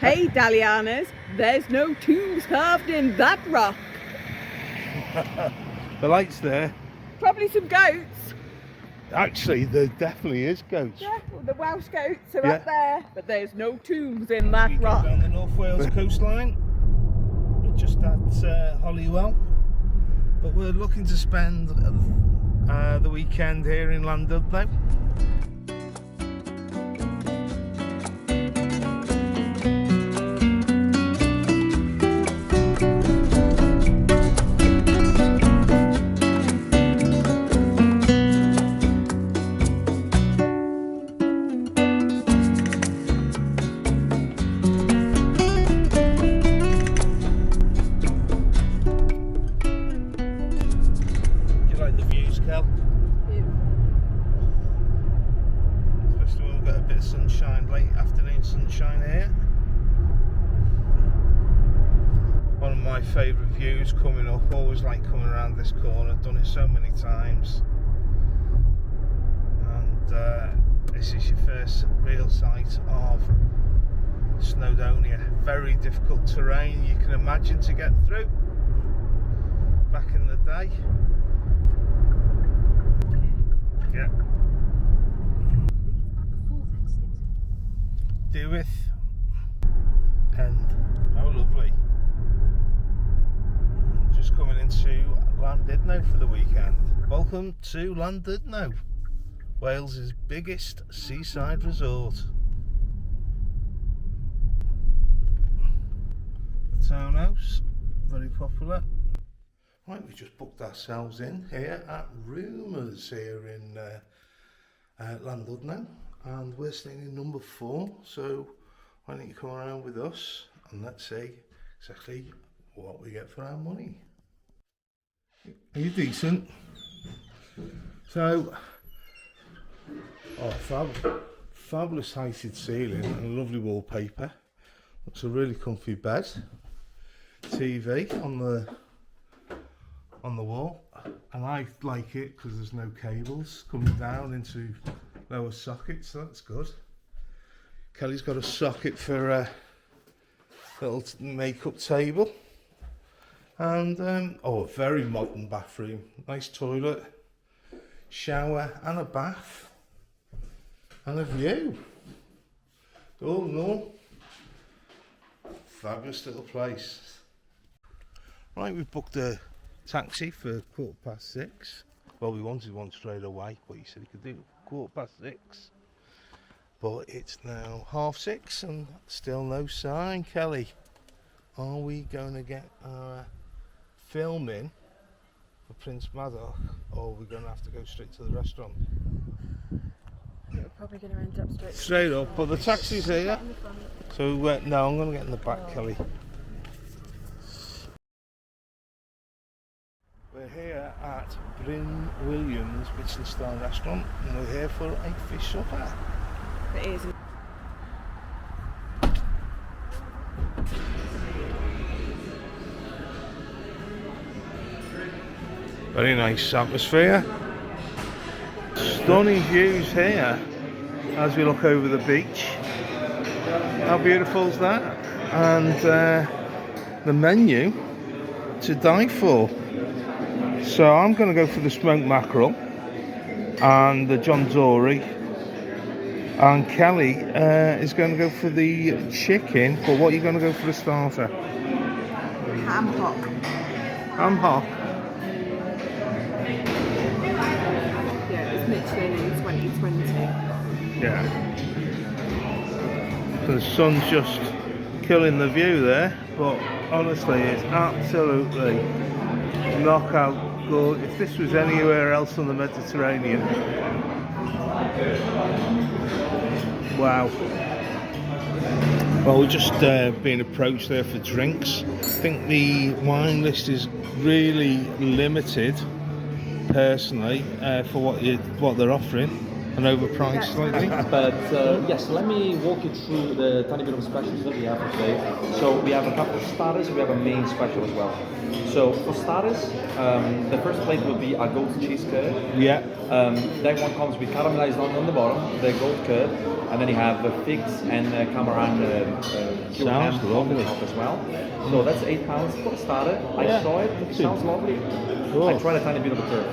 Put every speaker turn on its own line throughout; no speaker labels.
Hey Dalianas, there's no tombs carved in that rock.
The light's there.
Probably some goats.
Actually, there definitely is goats.
Yeah, well, the Welsh goats are up there, but there's no tombs in that rock.
Down the North Wales coastline. We're just at Holywell, but we're looking to spend the weekend here in Llandudno. Especially when we've got a bit of sunshine, late afternoon sunshine here. One of my favourite views coming up, always like coming around this corner, done it so many times. And this is your first real sight of Snowdonia. Very difficult terrain, you can imagine, to get through back in the day. Yeah. Dewith End. Oh, lovely. Just coming into Llandudno for the weekend. Welcome to Llandudno, Wales's biggest seaside resort. The townhouse, very popular. Right, we just booked ourselves in here at Rhos here in Llandudno, and we're staying in number 4, so why don't you come around with us and let's see exactly what we get for our money. Are you decent? So, fabulous heighted ceiling and lovely wallpaper. Looks a really comfy bed. TV on the wall, and I like it because there's no cables coming down into lower sockets, so that's good. Kelly's got a socket for a little makeup table, and a very modern bathroom, nice toilet, shower and a bath, and a view. Oh no, fabulous little place. Right, we've booked a taxi for 6:15. Well, we wanted one straight away, but he said he could do 6:15. But it's now 6:30 and still no sign. Kelly, are we going to get our film in for Prince Madoc, or are we going to have to go straight to the restaurant?
We're probably going to end up
straight up, but the taxi's here. So no, I'm going to get in the back, Kelly. We're here at Bryn Williams Michelin Star Restaurant, and we're here for a fish supper.
It is.
Very nice atmosphere. Stunning views here as we look over the beach. How beautiful is that? And the menu to die for. So I'm going to go for the smoked mackerel and the John Dory, and Kelly is going to go for the chicken. But what are you going to go for the starter?
Ham hock.
Ham hock.
Yeah, it's Michelin in 2020.
Yeah. So the sun's just killing the view there, but honestly it's absolutely knockout good. If this was anywhere else on the Mediterranean, wow. Well, we're just being approached there for drinks. I think the wine list is really limited, personally, for what they're offering. and overpriced slightly.
But yes, let me walk you through the tiny bit of specials that we have for today. So we have a couple of starters, we have a main special as well. So for starters, the first plate will be a goat cheese curd.
Yeah.
That one comes with caramelized onion on the bottom, the goat curd, and then you have figs and Cameron
Sounds lovely
as well. So that's £8 for a starter. I saw it. It sounds lovely.
Cool.
I tried a tiny bit of the curd.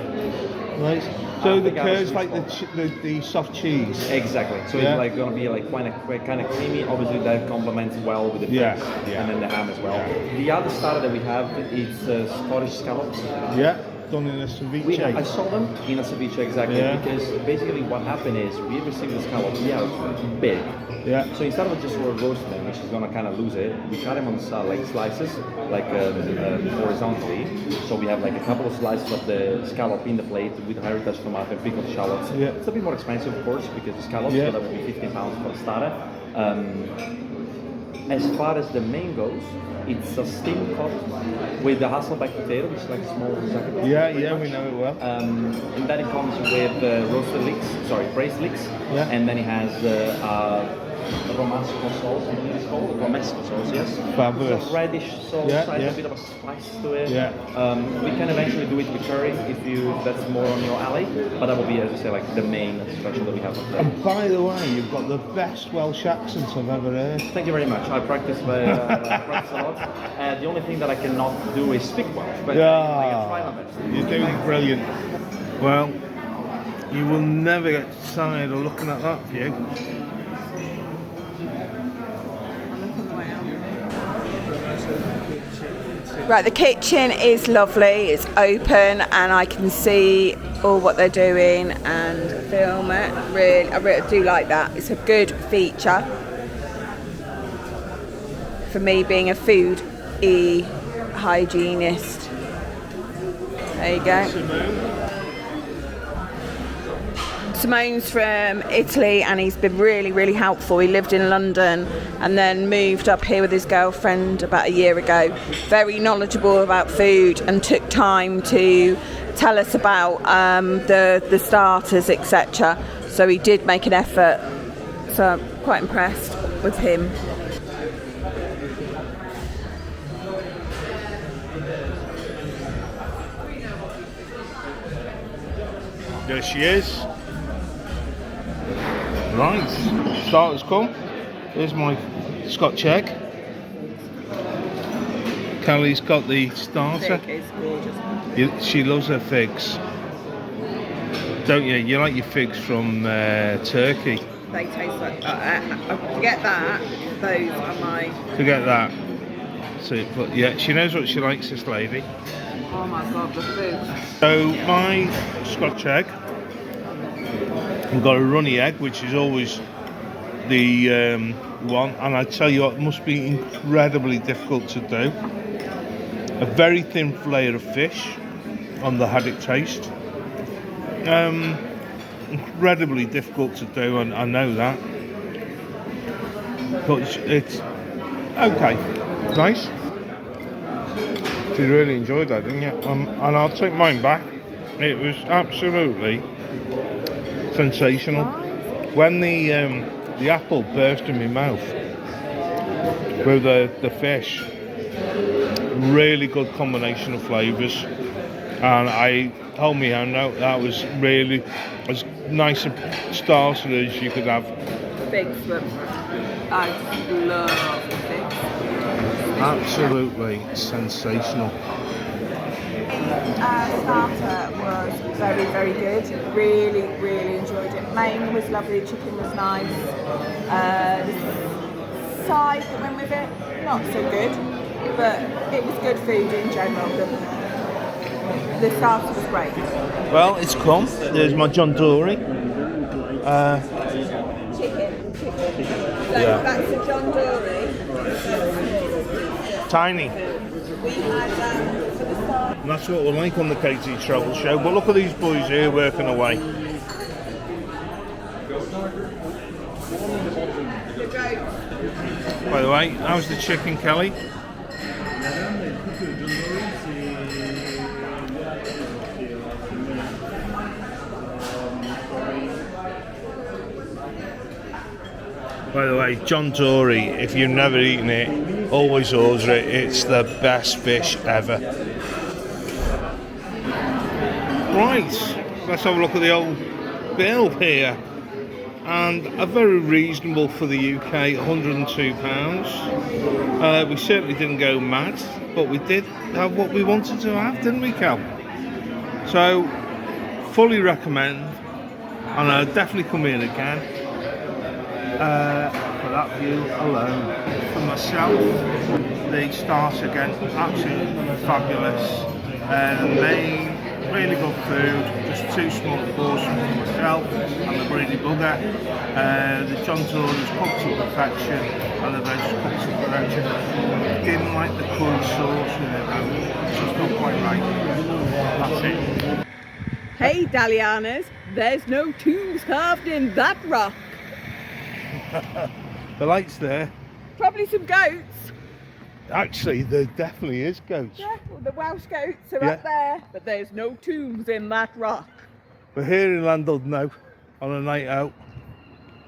Nice. So the curd's like the soft cheese.
Exactly. So it's like gonna be like kind of creamy. Obviously that complements well with the figs and then the ham as well. Yeah. The other starter that we have is Scottish scallops.
Yeah. Done in a ceviche.
I saw them in a ceviche exactly because basically what happened is we received the scallops. They are big. Yeah. So instead of just roasting them, which is gonna kind of lose it, we cut them on like slices, like horizontally. So we have like a couple of slices of the scallop in the plate with heritage tomato and pickled shallots. Yeah. It's a bit more expensive, of course, because the scallops. So that would be £15 for a starter. As far as the main goes, it's a steamed cod with the Hasselback potato, which is like a small zacket.
Yeah, we know it well.
And then it comes with roasted leeks, braised leeks. Yeah. And then it has romesco sauce, I think it's called. Romesco sauce, yes.
Fabulous.
So reddish sauce, a bit of a spice to it. Yeah. We can eventually do it with curry if that's more on your alley, but that will be, as I say, like the main special that we have today.
And by the way, you've got the best Welsh accent I've ever heard.
Thank you very much. I practice a lot. The only thing that I cannot do is speak Welsh, but I try my best.
You're doing brilliant. Well, you will never get tired of looking at that view.
Right, the kitchen is lovely, it's open and I can see all what they're doing and film it. I really do like that. It's a good feature for me being a food hygienist. There you go. Simone's from Italy and he's been really, really helpful. He lived in London and then moved up here with his girlfriend about a year ago. Very knowledgeable about food and took time to tell us about the starters, etc. So he did make an effort. So I'm quite impressed with him.
There she is. Right, starters come. Here's my Scotch egg. Kelly's got the starter.
Fig is gorgeous.
She loves her figs. Don't you? You like your figs from Turkey.
They taste like... forget that. Those are my...
Forget that. So, but yeah, she knows what she likes, this lady.
Oh my God, the food.
So my Scotch egg. We've got a runny egg, which is always the one, and I tell you what, it must be incredibly difficult to do. A very thin layer of fish on the haddock taste. Incredibly difficult to do, and I know that. But it's okay, nice. You really enjoyed that, didn't you? And I'll take mine back. It was absolutely sensational. When the apple burst in my mouth with the fish, really good combination of flavours, and I told me how that was really as nice a starter as you could have.
Figs were... I love the figs.
Absolutely sensational.
Starter was very, very good. Really, really enjoyed it. Main was lovely, chicken was nice. The side that went with it, not so good, but it was good food in general. The starter was great.
Well, it's come. There's my John Dory.
Chicken. So that's the John Dory.
Tiny.
We had for the start.
And that's what we're like on the KT Travel Show. But look at these boys here working away. By the way, how's the chicken, Kelly? By the way, John Dory, if you've never eaten it, always order it. It's the best fish ever. Right, let's have a look at the old bill here. And a very reasonable for the UK, £102. We certainly didn't go mad, but we did have what we wanted to have, didn't we, Cal? So, fully recommend, and I'll definitely come in again for that view alone. For myself, the start again, absolutely fabulous. Main, really good food, just 2 small portions for myself and the breedy bugger. The John Dory's cooked to perfection and the veg cooked to perfection. Didn't like the curry sauce in it though, it's just not quite right. That's it.
Hey Dalianas, there's no tombs carved in that rock.
The light's there.
Probably some goats.
Actually, there definitely is goats.
Yeah, well, the Welsh goats are up there, but there's no tombs in that rock.
We're here in Llandudno on a night out,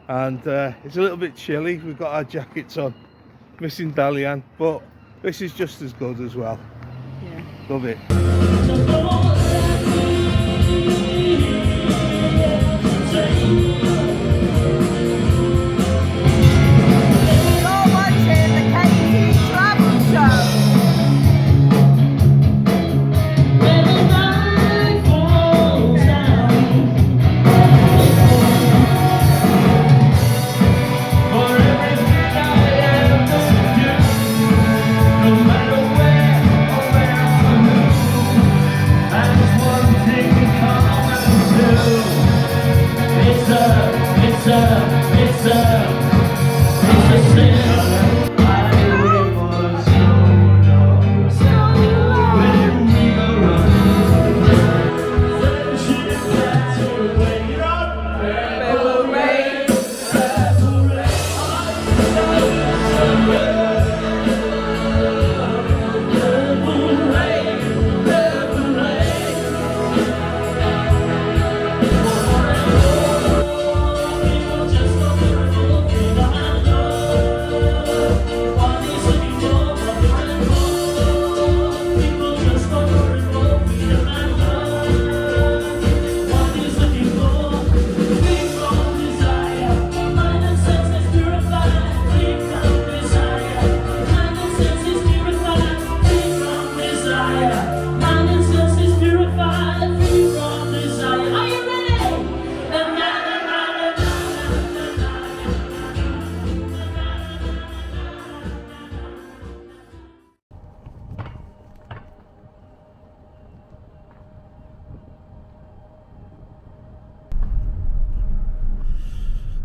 and it's a little bit chilly. We've got our jackets on, missing Dalian, but this is just as good as well.
Yeah.
Love it.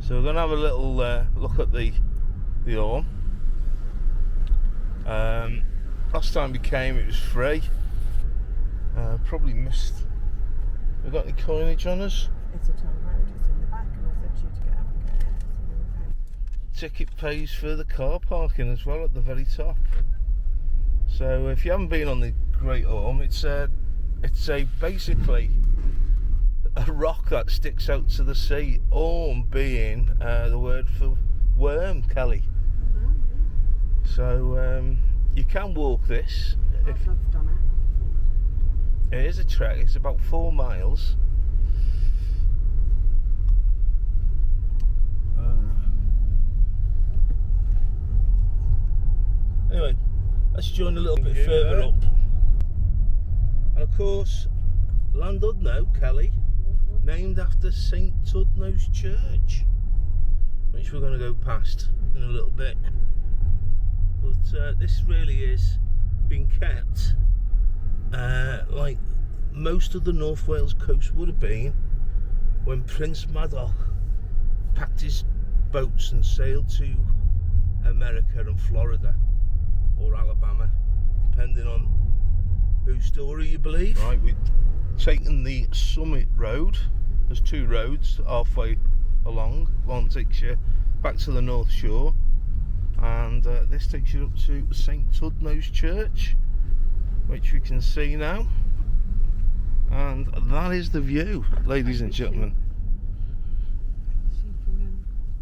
So we're going to have a little look at the Orme. Last time we came it was free. Probably missed. We got any coinage on us?
It's a toll road, it's in the back, and I said to you to get up and go.
Ticket pays for the car parking as well at the very top. So if you haven't been on the Great Orme, it's basically a rock that sticks out to the sea. Orme being the word for worm, Kelly. So you can walk this.
I've done it.
It is a trek. It's about 4 miles. Anyway, let's join a little bit further up. And of course, Llandudno, Kelly, named after St Tudno's Church, which we're going to go past in a little bit. But this really is being kept like most of the North Wales coast would have been when Prince Madoc packed his boats and sailed to America and Florida or Alabama, depending on whose story you believe. Right, we've taken the Summit Road. There's 2 roads halfway along. One takes you back to the North Shore, and this takes you up to St Tudno's Church, which we can see now. And that is the view, ladies and gentlemen.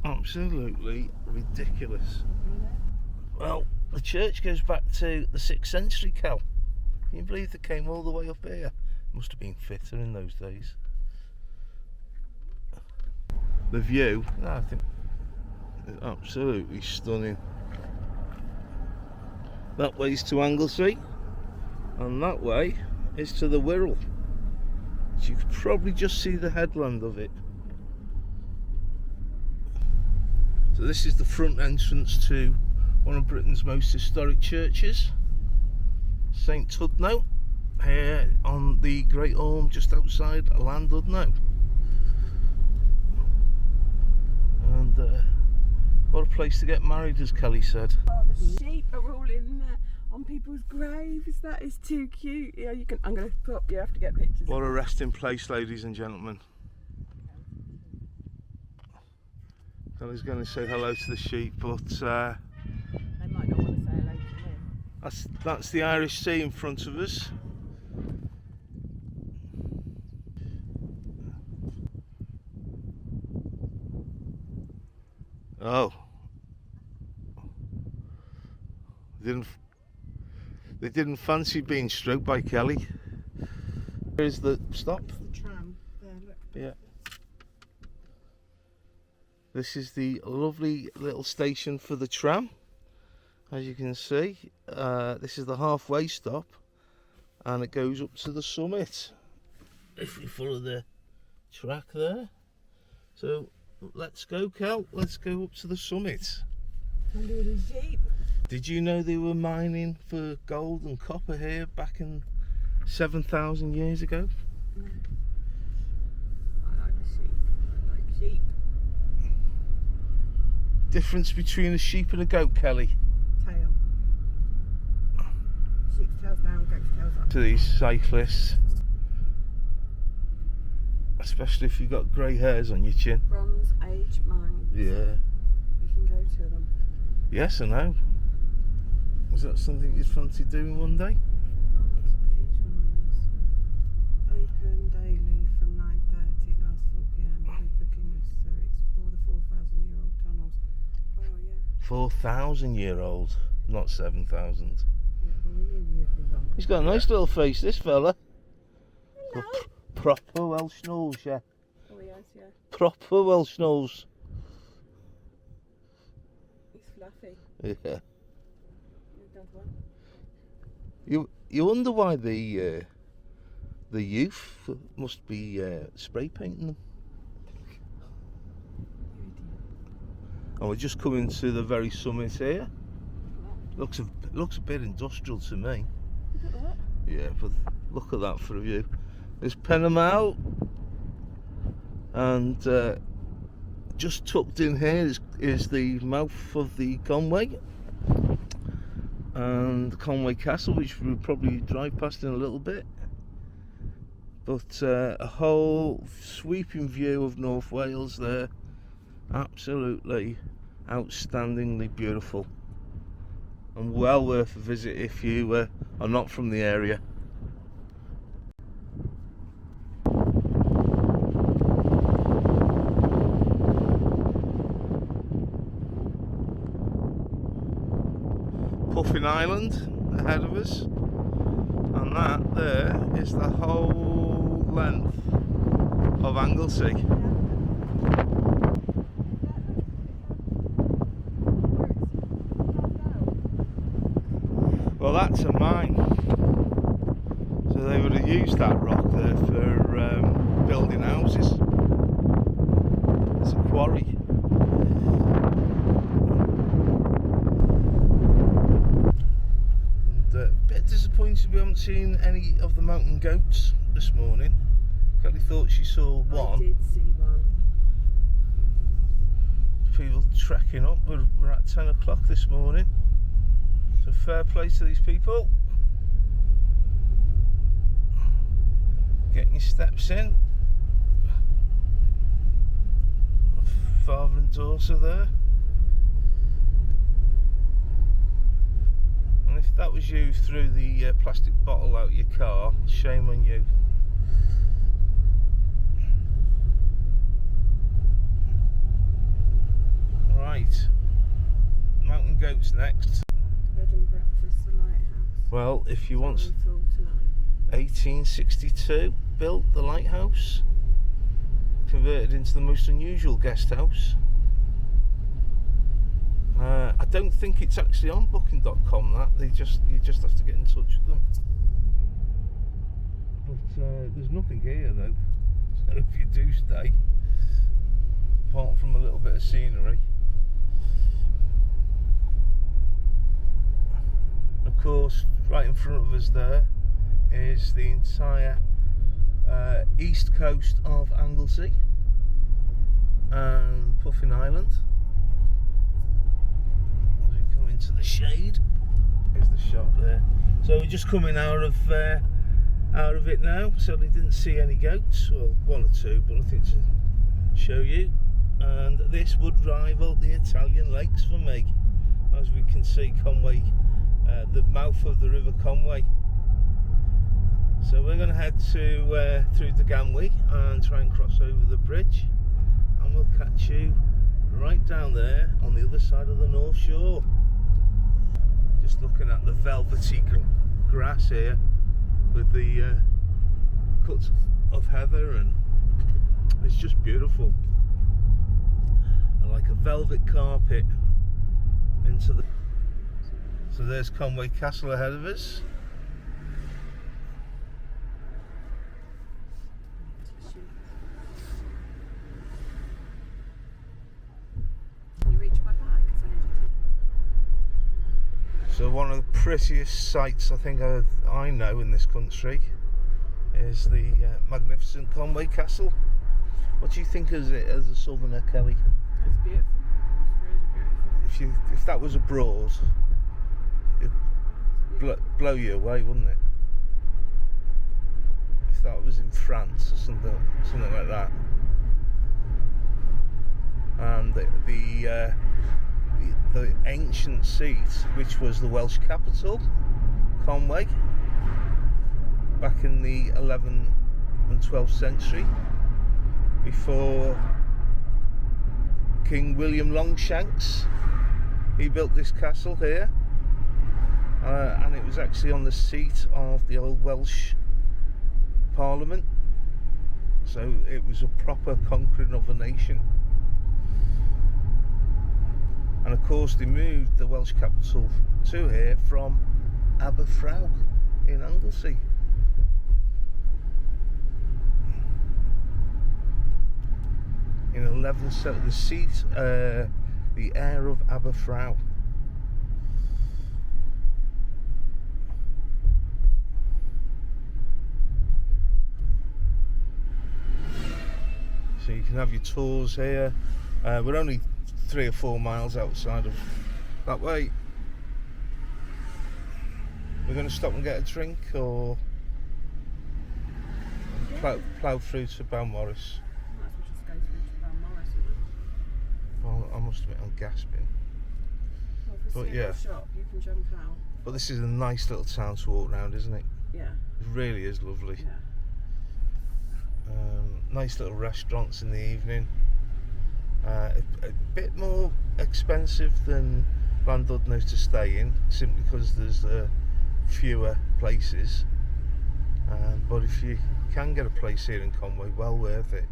Absolutely ridiculous. Well, the church goes back to the 6th century, Cal. Can you believe they came all the way up here? Must have been fitter in those days. The view, I think, is absolutely stunning. That way's to Anglesey, and that way is to the Wirral. So you could probably just see the headland of it. So this is the front entrance to one of Britain's most historic churches, St Llandudno, here on the Great Orme just outside Llandudno. And what a place to get married, as Kelly said.
Oh, the sheep are all in there on people's graves. That is too cute. Yeah, you can. I'm going to put up. You have to get pictures.
What a resting place, ladies and gentlemen. Kelly's going to say hello to the sheep, but
they might not want to say hello to me.
that's the Irish Sea in front of us. Oh, they didn't fancy being stroked by Kelly. Here's the stop.
The tram there, look.
Yeah. This is the lovely little station for the tram. As you can see, this is the halfway stop, and it goes up to the summit. If we follow the track there, so. Let's go, Kel. Let's go up to the summit.
Under the sheep.
Did you know they were mining for gold and copper here back in 7,000 years ago?
No. I like the sheep. I like sheep.
Difference between a sheep and a goat, Kelly?
Tail. Sheep's tail's down, goat's tail's up.
To these cyclists, especially if you've got grey hairs on your chin.
Bronze Age mines.
Yeah.
You can go to them.
Yes, I know. Is that something you'd fancy doing one day?
Bronze Age mines. Open daily from 9:30, last 4 p.m. No booking necessary. Explore the 4,000-year-old tunnels. Oh yeah.
4,000-year-old, not 7,000.
Yeah, well, we knew you'd be wrong.
He's got a nice little face, this fella.
Hello.
Proper Welsh nose, yeah.
Oh yes, yeah.
Proper Welsh nose.
He's fluffy.
Yeah.
That one.
You wonder why the youth must be spray painting them. And we're just coming to the very summit here. Looks a bit industrial to me.
Look at that.
Yeah, but look at that for a view. There's Penamau, and just tucked in here is the mouth of the Conwy and the Conwy Castle, which we'll probably drive past in a little bit. But a whole sweeping view of North Wales there, absolutely outstandingly beautiful, and well worth a visit if you are not from the area. Puffin Island ahead of us, and that there is the whole length of Anglesey. Well, that's a mine, so they would have used that rock there for building houses. It's a quarry. Bit disappointed we haven't seen any of the mountain goats this morning. Kelly thought she saw one.
I did see one.
People trekking up. We're at 10 o'clock this morning. So fair play to these people. Getting your steps in. Father and daughter there. And if that was you threw the plastic bottle out your car, shame on you. Right, mountain goats next.
Bed and breakfast, the lighthouse.
Well, if you want,
Full tonight.
1862 built the lighthouse, converted into the most unusual guest house. I don't think it's actually on booking.com, that you just have to get in touch with them. But there's nothing here though, so if you do stay, apart from a little bit of scenery. Of course, right in front of us there is the entire east coast of Anglesey and Puffin Island. As we come into the shade, here's the shot there. So we're just coming out of it now. Sadly didn't see any goats, well, one or two, but nothing to show you. And this would rival the Italian lakes for me, as we can see Conwy, the mouth of the River Conwy. So we're going to head to through to Conwy and try and cross over the bridge, and we'll catch you right down there on the other side of the North Shore. Just looking at the velvety grass here with the cuts of heather, and it's just beautiful. Like a velvet carpet into the... So there's Conwy Castle ahead of us. So one of the prettiest sights I think I know in this country is the magnificent Conwy Castle. What do you think of it as a southerner, Kelly?
It's beautiful. It's really beautiful.
If that was abroad, it'd blow you away, wouldn't it? If that was in France or something like that. And the ancient seat, which was the Welsh capital, Conwy, back in the 11th and 12th century, before King William Longshanks. He built this castle here, and it was actually on the seat of the old Welsh Parliament, so it was a proper conquering of a nation. And of course they moved the Welsh capital to here from Aberfraw in Anglesey. In 1170, the seat, the heir of Aberfraw. So you can have your tours here. We're only 3 or 4 miles outside of that way. We're going to stop and get a drink, or plough through to Balmorris.
Might as well just go through to Balmorris, isn't it?
Well, I must admit I'm gasping.
Well, if we see a shop, you can jump out.
But this is a nice little town to walk around, isn't it?
Yeah.
It really is lovely.
Yeah.
Nice little restaurants in the evening. A bit more expensive than Llandudno to stay in, simply because there's fewer places. But if you can get a place here in Conwy, well worth it.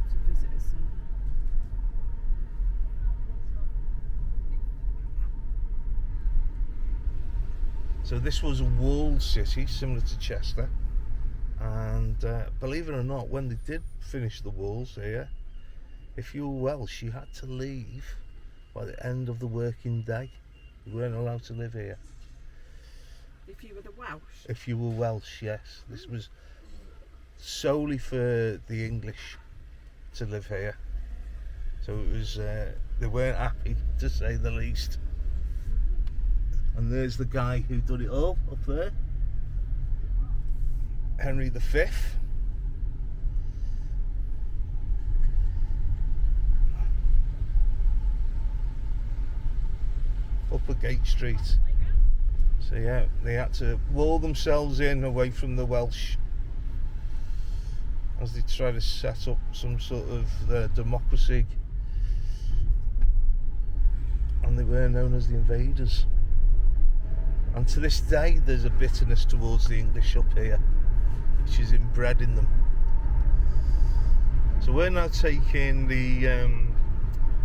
It's a visitor centre.
So this was a walled city, similar to Chester, and believe it or not, when they did finish the walls here, if you were Welsh, you had to leave by the end of the working day. You weren't allowed to live here.
If you were the Welsh?
If you were Welsh, yes. This was solely for the English to live here. So it was, they weren't happy, to say the least. And there's the guy who did it all up there, Henry V. Upper Gate Street. So yeah, they had to wall themselves in away from the Welsh as they try to set up some sort of democracy, and they were known as the invaders. And to this day there's a bitterness towards the English up here, which is inbred in them. So we're now taking the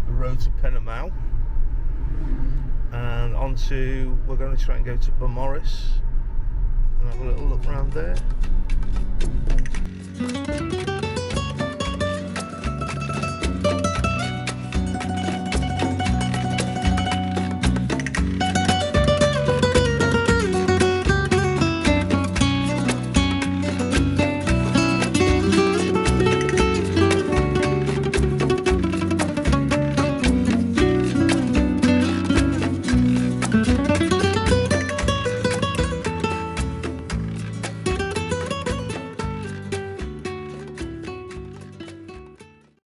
road to Penamau, and we're going to try and go to Beaumaris and have a little look around there.